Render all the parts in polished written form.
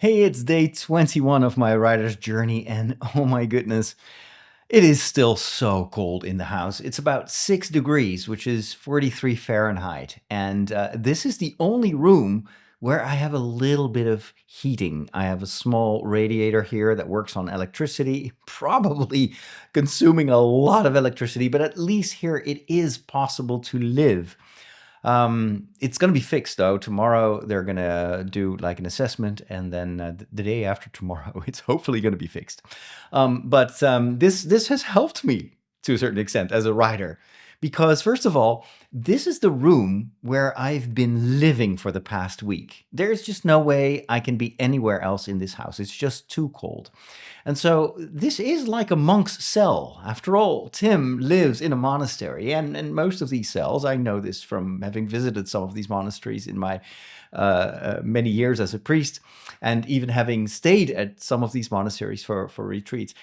Hey, it's day 21 of my writer's journey, and oh my goodness, it is still so cold in the house. It's about 6 degrees, which is 43 Fahrenheit. And this is the only room where I have a little bit of heating. I have a small radiator here that works on electricity, probably consuming a lot of electricity, but at least here it is possible to live. It's going to be fixed though. Tomorrow they're going to do like an assessment, and then the day after tomorrow, it's hopefully going to be fixed. But this has helped me to a certain extent as a writer, because first of all, this is the room where I've been living for the past week. There's just no way I can be anywhere else in this house. It's just too cold. And so this is like a monk's cell. After all, Tim lives in a monastery, and most of these cells, I know this from having visited some of these monasteries in my many years as a priest, and even having stayed at some of these monasteries for retreats.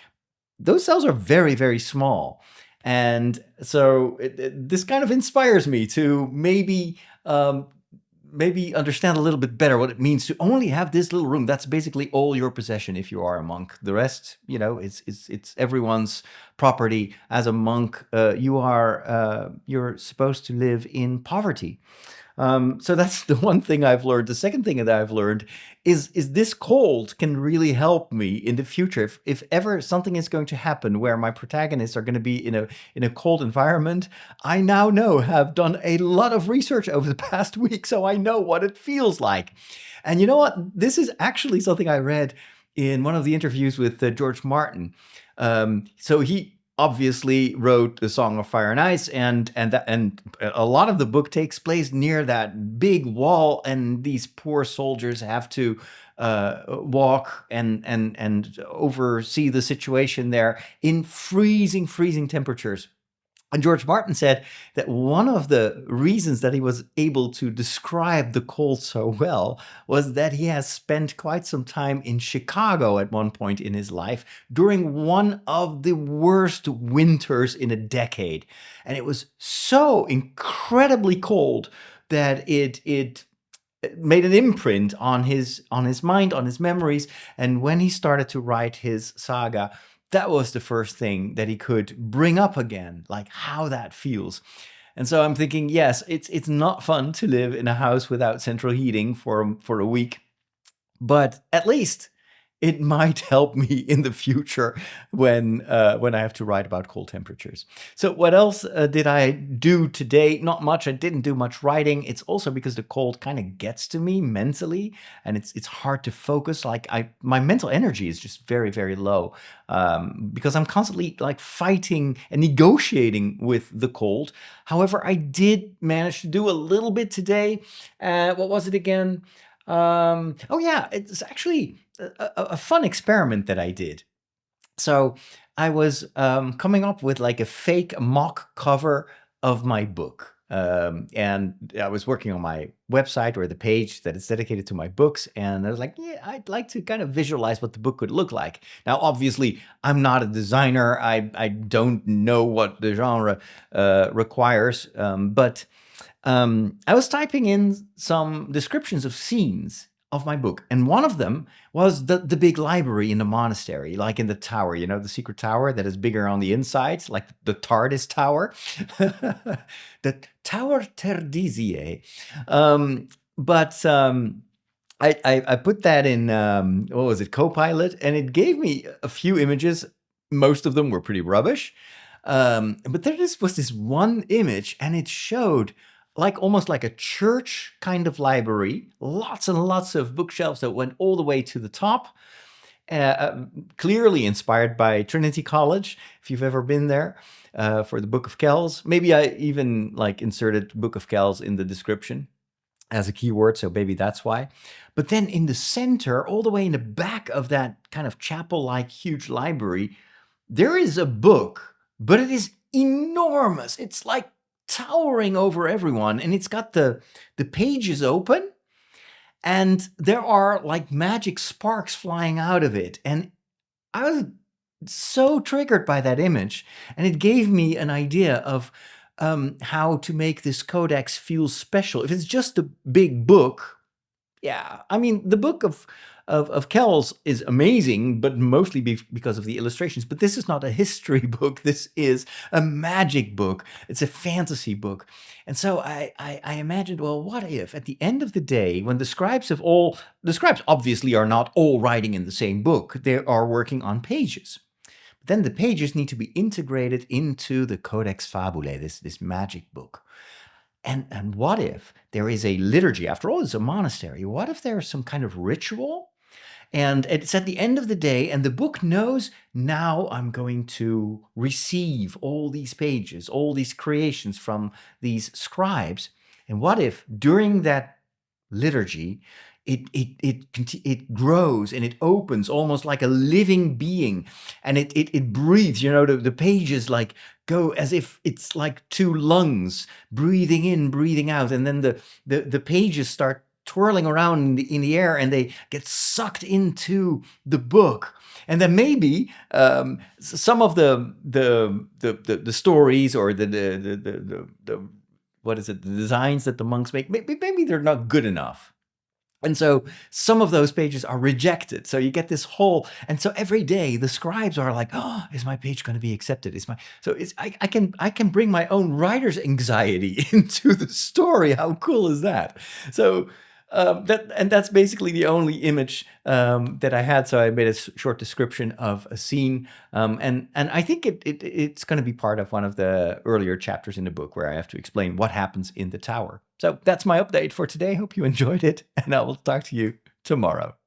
Those cells are very, very small. And so this kind of inspires me to maybe understand a little bit better what it means to only have this little room. That's basically all your possession if you are a monk. The rest, it's everyone's property. As a monk, you're supposed to live in poverty. So that's the one thing I've learned. The second thing that I've learned is this cold can really help me in the future. If ever something is going to happen where my protagonists are going to be in a cold environment, I now have done a lot of research over the past week, so I know what it feels like. And you know what? This is actually something I read in one of the interviews with George Martin. So he obviously wrote The Song of Fire and Ice, and a lot of the book takes place near that big wall, and these poor soldiers have to walk and oversee the situation there in freezing temperatures. And George Martin said that one of the reasons that he was able to describe the cold so well was that he has spent quite some time in Chicago at one point in his life during one of the worst winters in a decade. And it was so incredibly cold that it made an imprint on his mind, on his memories. And when he started to write his saga, that was the first thing that he could bring up again, like how that feels. And so I'm thinking, yes, it's not fun to live in a house without central heating for a week, but at least it might help me in the future when I have to write about cold temperatures. So what else did I do today? Not much. I didn't do much writing. It's also because the cold kind of gets to me mentally, and it's hard to focus. Like my mental energy is just very, very low because I'm constantly like fighting and negotiating with the cold. However, I did manage to do a little bit today. What was it again? Oh yeah, it's actually a fun experiment that I did. So I was coming up with like a fake mock cover of my book. And I was working on my website or the page that is dedicated to my books. And I was like, yeah, I'd like to kind of visualize what the book could look like. Now, obviously, I'm not a designer. I don't know what the genre requires. But I was typing in some descriptions of scenes of my book, and one of them was the big library in the monastery, like in the tower, the secret tower that is bigger on the inside, like the TARDIS tower, the Tower Terdizier. I put that in, what was it, Copilot, and it gave me a few images. Most of them were pretty rubbish. But there was this one image, and it showed like almost like a church kind of library, lots and lots of bookshelves that went all the way to the top, clearly inspired by Trinity College, if you've ever been there, for the Book of Kells. Maybe I even like inserted Book of Kells in the description as a keyword, so maybe that's why. But then in the center, all the way in the back of that kind of chapel-like huge library, there is a book, but it is enormous. It's like towering over everyone, and it's got the pages open, and there are like magic sparks flying out of it. And I was so triggered by that image, and it gave me an idea of how to make this codex feel special. If it's just a big book, yeah, I mean, the book of of Kells is amazing, but mostly because of the illustrations. But this is not a history book. This is a magic book. It's a fantasy book. And so I imagined, well, what if at the end of the day, when the scribes obviously are not all writing in the same book. They are working on pages. But then the pages need to be integrated into the Codex Fabulae, this magic book. And what if there is a liturgy? After all, it's a monastery. What if there's some kind of ritual? And it's at the end of the day, and the book knows, now I'm going to receive all these pages, all these creations from these scribes. And what if during that liturgy, it grows and it opens almost like a living being, and it breathes. The pages like go as if it's like two lungs, breathing in, breathing out, and then the pages start twirling around in the air, and they get sucked into the book. And then maybe some of the stories or the what is it, the designs that the monks make, maybe they're not good enough. And so some of those pages are rejected. So you get this whole, and so every day the scribes are like, oh, is my page going to be accepted? I can bring my own writer's anxiety into the story. How cool is that? So that's basically the only image that I had. So I made a short description of a scene, and I think it's going to be part of one of the earlier chapters in the book where I have to explain what happens in the tower. So that's my update for today. Hope you enjoyed it, and I will talk to you tomorrow.